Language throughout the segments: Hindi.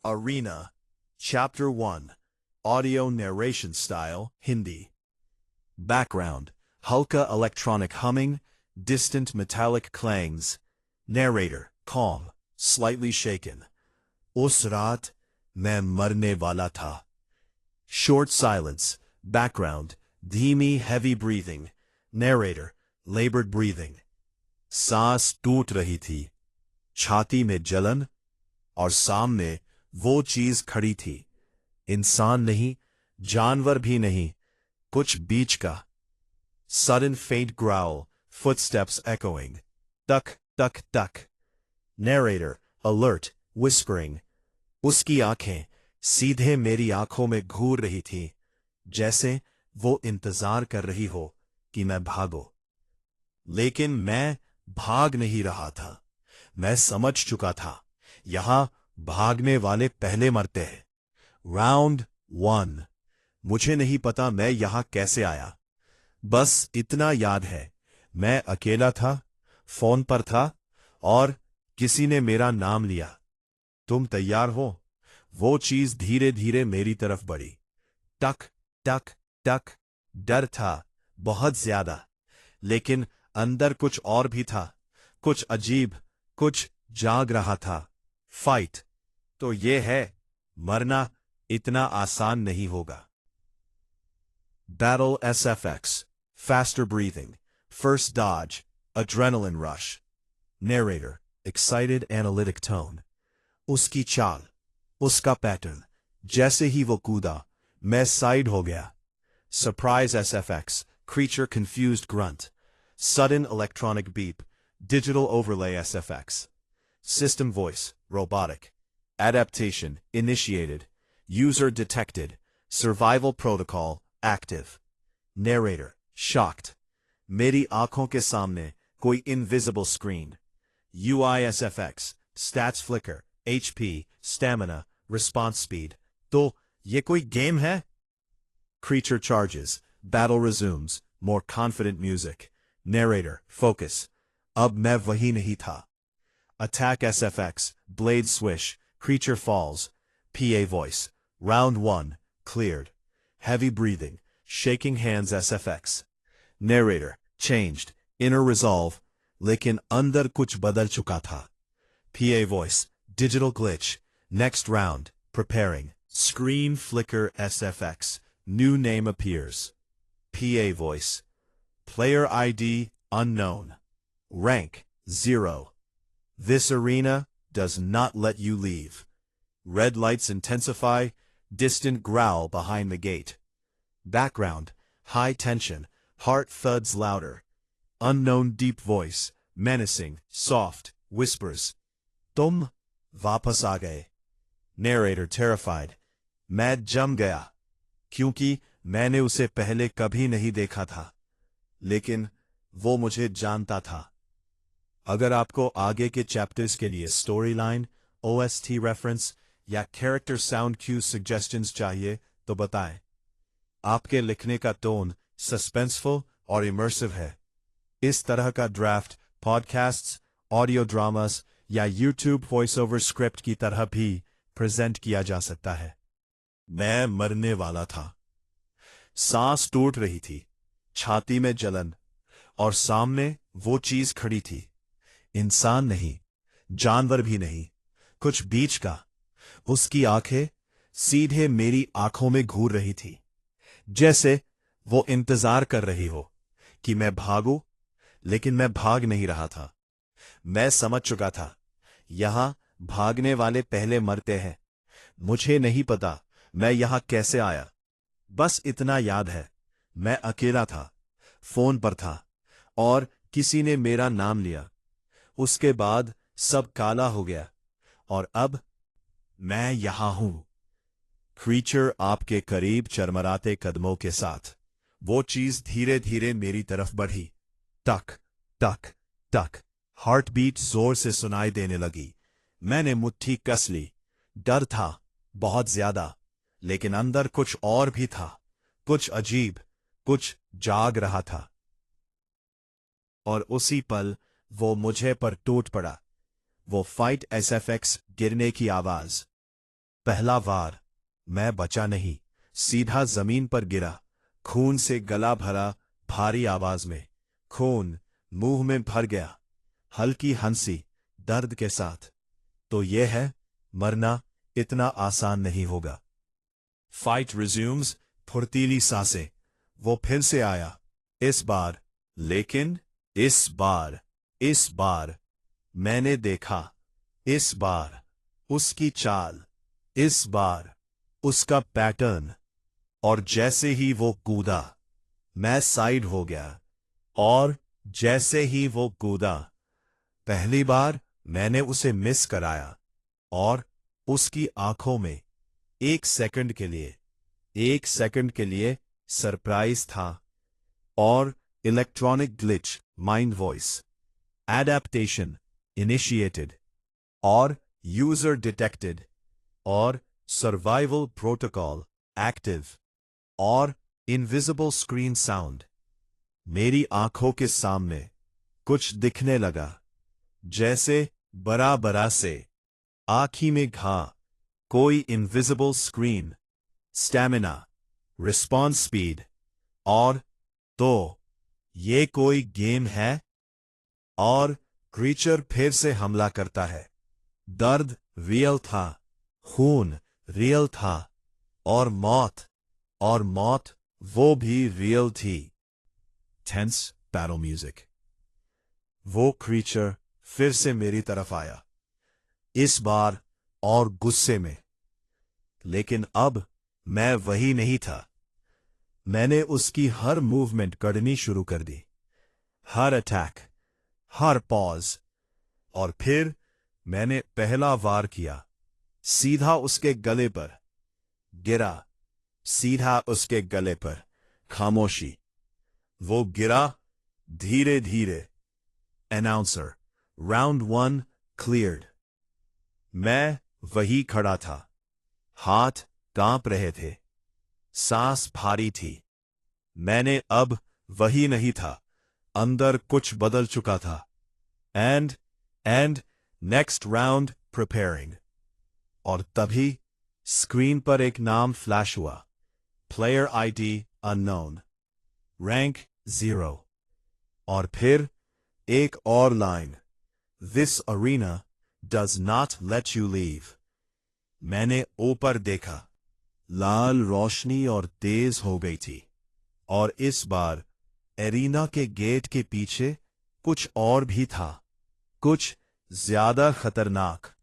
Arena, Chapter 1, Audio Narration Style, Hindi. Background, Hulka electronic humming, distant metallic clangs. Narrator, calm, slightly shaken. Us raat, main marne wala tha. Short silence, background, धीमी heavy breathing. Narrator, labored breathing. सांस टूट रही थी. छाती में जलन और सामने वो चीज खड़ी थी. इंसान नहीं, जानवर भी नहीं, कुछ बीच का. Sudden faint growl, footsteps echoing. Duck, duck, duck. Narrator, alert, whispering. उसकी आंखें सीधे मेरी आंखों में घूर रही थी, जैसे वो इंतजार कर रही हो कि मैं भागो. लेकिन मैं भाग नहीं रहा था. मैं समझ चुका था, यहां भागने वाले पहले मरते हैं. राउंड 1. मुझे नहीं पता मैं यहां कैसे आया. बस इतना याद है, मैं अकेला था, फोन पर था और किसी ने मेरा नाम लिया. तुम तैयार हो? वो चीज धीरे धीरे मेरी तरफ बढ़ी. टक टक टक. डर था, बहुत ज्यादा. लेकिन अंदर कुछ और भी था, कुछ अजीब, कुछ जाग रहा था. फाइट तो ये है, मरना इतना आसान नहीं होगा. Battle SFX, faster breathing, first dodge, adrenaline rush. Narrator, excited analytic tone. उसकी चाल, उसका पैटर्न, जैसे ही वो कूदा, मैं साइड हो गया. Surprise SFX, creature confused grunt. Sudden electronic beep, digital overlay SFX. System voice, robotic. Adaptation, initiated. User detected. Survival protocol, active. Narrator, shocked. मेरी आंखों के सामने कोई invisible screen. UI SFX, stats flicker, HP, stamina, response speed. तो ये कोई game है? Creature charges. Battle resumes. More confident music. Narrator, focus. अब मैं वही नहीं था. Attack SFX, blade swish, creature falls. PA voice. Round 1, cleared. Heavy breathing, shaking hands SFX. Narrator, changed, inner resolve, लेकिन अंदर कुछ बदल चुका था. PA voice, digital glitch, next round, preparing. Screen flicker SFX, new name appears. PA voice. Player ID, unknown. Rank, 0. This arena does not let you leave. Red lights intensify, distant growl behind the gate. Background, high tension, heart thuds louder. Unknown deep voice, menacing, soft, whispers. Tum vapas aa gaye. Narrator terrified. मैं जम गया, क्योंकि मैंने उसे पहले कभी नहीं देखा था. लेकिन वो मुझे जानता था. अगर आपको आगे के चैप्टर्स के लिए स्टोरी लाइन, OST रेफरेंस या कैरेक्टर साउंड क्यू सजेशंस चाहिए तो बताएं. आपके लिखने का टोन सस्पेंसफुल और इमर्सिव है. इस तरह का ड्राफ्ट पॉडकास्ट्स, ऑडियो ड्रामास या यूट्यूब वॉइस ओवर स्क्रिप्ट की तरह भी प्रेजेंट किया जा सकता है. मैं मरने वाला था. सांस टूट रही थी, छाती में जलन और सामने वो चीज खड़ी थी. इंसान नहीं, जानवर भी नहीं, कुछ बीच का. उसकी आंखें सीधे मेरी आंखों में घूर रही थी, जैसे वो इंतजार कर रही हो कि मैं भागूं. लेकिन मैं भाग नहीं रहा था. मैं समझ चुका था, यहां भागने वाले पहले मरते हैं. मुझे नहीं पता मैं यहां कैसे आया. बस इतना याद है, मैं अकेला था, फोन पर था और किसी ने मेरा नाम लिया. उसके बाद सब काला हो गया और अब मैं यहां हूं. क्रीचर आपके करीब चरमराते कदमों के साथ. वो चीज धीरे धीरे मेरी तरफ बढ़ी. टक टक टक. हार्ट बीट जोर से सुनाई देने लगी. मैंने मुट्ठी कस ली. डर था, बहुत ज्यादा, लेकिन अंदर कुछ और भी था, कुछ अजीब, कुछ जाग रहा था. और उसी पल वो मुझे पर टूट पड़ा. वो फाइट SFX गिरने की आवाज. पहला वार, मैं बचा नहीं, सीधा जमीन पर गिरा, खून से गला भरा, भारी आवाज में। खून मुंह में भर गया, हल्की हंसी, दर्द के साथ। तो यह है, मरना इतना आसान नहीं होगा। फाइट रिज्यूम्स, फुर्तीली सांसें। वो फिर से आया, इस बार, लेकिन इस बार मैंने देखा, इस बार उसकी चाल, इस बार उसका पैटर्न। और जैसे ही वो कूदा, मैं साइड हो गया। और जैसे ही वो कूदा, पहली बार मैंने उसे मिस कराया। और उसकी आंखों में एक सेकंड के लिए सरप्राइज था। और electronic glitch, mind voice, adaptation initiated, और यूजर डिटेक्टेड, और सर्वाइवल प्रोटोकॉल एक्टिव, और इनविजिबल स्क्रीन साउंड। मेरी आंखों के सामने कुछ दिखने लगा, जैसे बड़ा बड़ा से आंखी में घा, कोई invisible screen, stamina, response speed. और तो ये कोई गेम है? और क्रीचर फिर से हमला करता है। दर्द रियल था, खून रियल था, और मौत वो भी रियल थी। Tense battle music. वो क्रीचर फिर से मेरी तरफ आया, इस बार और गुस्से में। लेकिन अब मैं वही नहीं था। मैंने उसकी हर मूवमेंट करनी शुरू कर दी, हर अटैक, हर पॉज। और फिर मैंने पहला वार किया, सीधा उसके गले पर गिरा, सीधा उसके गले पर। खामोशी। वो गिरा, धीरे धीरे। Announcer, round 1 cleared. मैं वही खड़ा था, हाथ कांप रहे थे, सांस भारी थी। मैंने अब वही नहीं था, अंदर कुछ बदल चुका था। And next round preparing. और तभी स्क्रीन पर एक नाम फ्लैश हुआ, प्लेयर आईडी अननोन, रैंक 0। और फिर एक और line, this arena does not let you leave. मैंने ऊपर देखा, लाल रोशनी और तेज हो गई थी। और इस बार एरिना के गेट के पीछे कुछ और भी था, कुछ ज्यादा खतरनाक।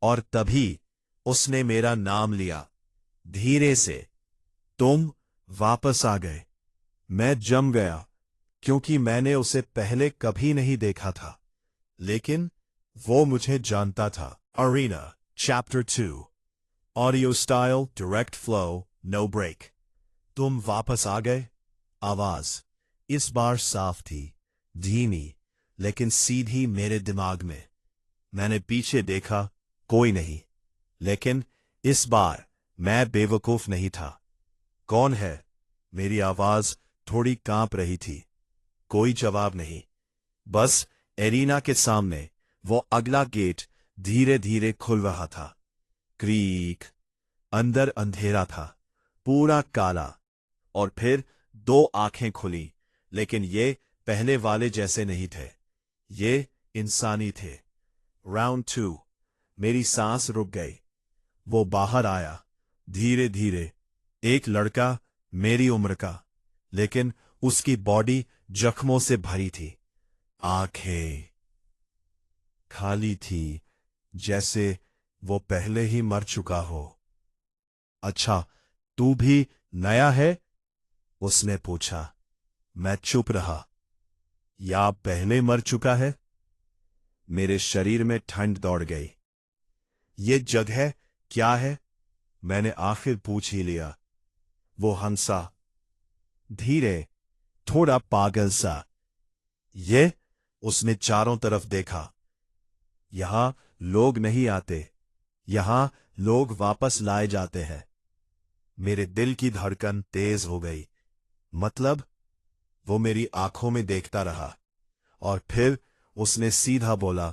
और तभी उसने मेरा नाम लिया, धीरे से। तुम वापस आ गए। मैं जम गया, क्योंकि मैंने उसे पहले कभी नहीं देखा था। लेकिन वो मुझे जानता था। Arena chapter 2, audio style, direct flow, no break. तुम वापस आ गए। आवाज इस बार साफ थी, धीमी, लेकिन सीधी मेरे दिमाग में। मैंने पीछे देखा, कोई नहीं। लेकिन इस बार मैं बेवकूफ नहीं था। कौन है? मेरी आवाज थोड़ी कांप रही थी। कोई जवाब नहीं। बस एरिना के सामने वो अगला गेट धीरे धीरे खुल रहा था। क्रीक। अंदर अंधेरा था, पूरा काला। और फिर 2 आंखें खुली, लेकिन ये पहले वाले जैसे नहीं थे। ये इंसानी थे। राउंड 2। मेरी सांस रुक गई। वो बाहर आया, धीरे धीरे। एक लड़का, मेरी उम्र का, लेकिन उसकी बॉडी जख्मों से भरी थी। आंखें खाली थी, जैसे वो पहले ही मर चुका हो। अच्छा, तू भी नया है? उसने पूछा। मैं चुप रहा। या पहले मर चुका है? मेरे शरीर में ठंड दौड़ गई। ये जगह क्या है? मैंने आखिर पूछ ही लिया। वो हंसा, धीरे, थोड़ा पागल सा। ये, उसने चारों तरफ देखा। यहां लोग नहीं आते, यहां लोग वापस लाए जाते हैं। मेरे दिल की धड़कन तेज हो गई। मतलब? वो मेरी आंखों में देखता रहा, और फिर उसने सीधा बोला,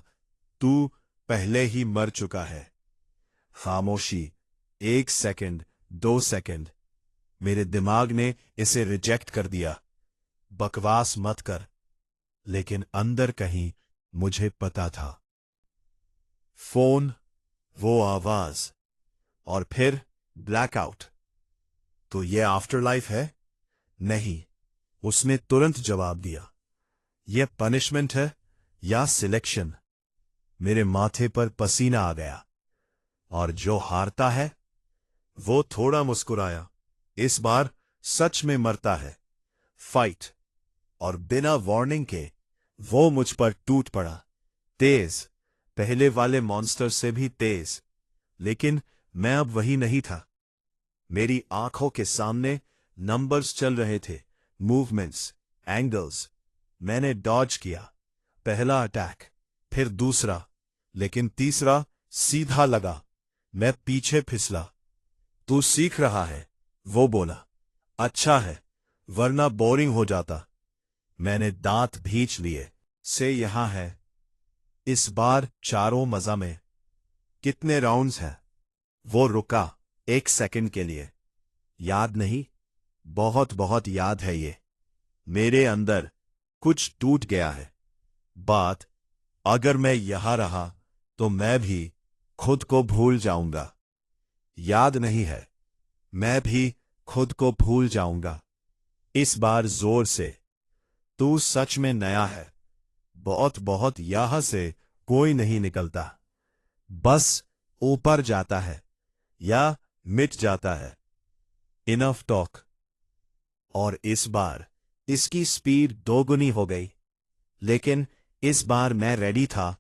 तू पहले ही मर चुका है। खामोशी, 1 सेकंड, 2 सेकंड। मेरे दिमाग ने इसे रिजेक्ट कर दिया। बकवास मत कर। लेकिन अंदर कहीं मुझे पता था। फोन, वो आवाज, और फिर ब्लैकआउट। तो ये आफ्टर लाइफ है? नहीं। उसने तुरंत जवाब दिया। यह पनिशमेंट है या सिलेक्शन? मेरे माथे पर पसीना आ गया। और जो हारता है, वो थोड़ा मुस्कुराया। इस बार सच में मरता है। फाइट। और बिना वार्निंग के वो मुझ पर टूट पड़ा। तेज, पहले वाले मॉन्स्टर से भी तेज। लेकिन मैं अब वही नहीं था। मेरी आंखों के सामने नंबर्स चल रहे थे, मूवमेंट्स, एंगल्स। मैंने डॉज किया। पहला अटैक, फिर दूसरा, लेकिन तीसरा सीधा लगा। मैं पीछे फिसला। तू सीख रहा है, वो बोला। अच्छा है, वरना बोरिंग हो जाता। मैंने दांत भींच लिए। से यहां है। इस बार चारों मजा में। कितने राउंड्स हैं? वो रुका 1 सेकंड के लिए। याद नहीं? बहुत बहुत याद है ये। मेरे अंदर कुछ टूट गया है। बात, अगर मैं यहां रहा तो मैं भी खुद को भूल जाऊंगा। याद नहीं है, मैं भी खुद को भूल जाऊंगा। इस बार जोर से। तू सच में नया है। बहुत बहुत यहां से कोई नहीं निकलता। बस ऊपर जाता है या मिट जाता है। Enough talk. और इस बार इसकी स्पीड दोगुनी हो गई। लेकिन इस बार मैं रेडी था।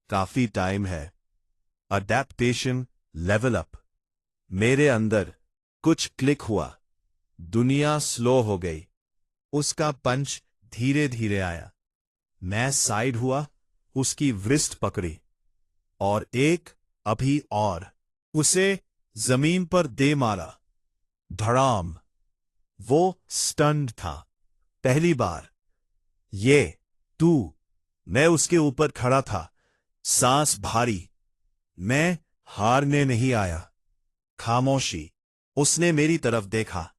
काफी टाइम है। Adaptation, level up. मेरे अंदर कुछ क्लिक हुआ। दुनिया स्लो हो गई। उसका पंच धीरे धीरे आया। मैं साइड हुआ, उसकी व्रिस्ट पकड़ी। और एक, अभी और। उसे जमीन पर दे मारा। धड़ाम। वो स्टन्ड था। पहली बार। ये, तू। मैं उसके ऊपर खड़ा था, सांस भारी। मैं हारने नहीं आया। खामोशी। उसने मेरी तरफ देखा।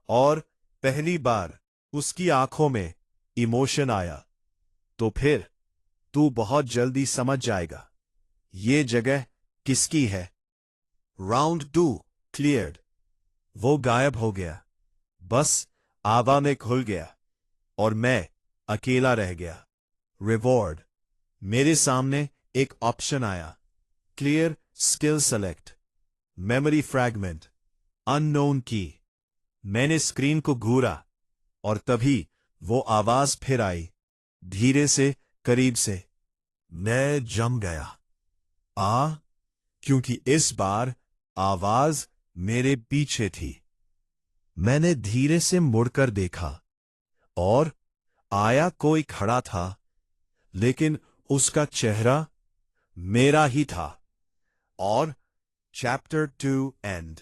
और पहली बार उसकी आंखों में इमोशन आया। तो फिर तू बहुत जल्दी समझ जाएगा ये जगह किसकी है। Round 2 cleared. वो गायब हो गया। बस आवा में खुल गया। और मैं अकेला रह गया। रिवॉर्ड। मेरे सामने एक ऑप्शन आया। Clear skill select. Memory fragment. Unknown की। मैंने स्क्रीन को घूरा। और तभी वो आवाज फिर आई। धीरे से, करीब से। मैं जम गया। क्योंकि इस बार आवाज मेरे पीछे थी। मैंने धीरे से मुड़कर देखा। और आया कोई खड़ा था। लेकिन उसका चेहरा मेरा ही था। और चैप्टर 2 एंड।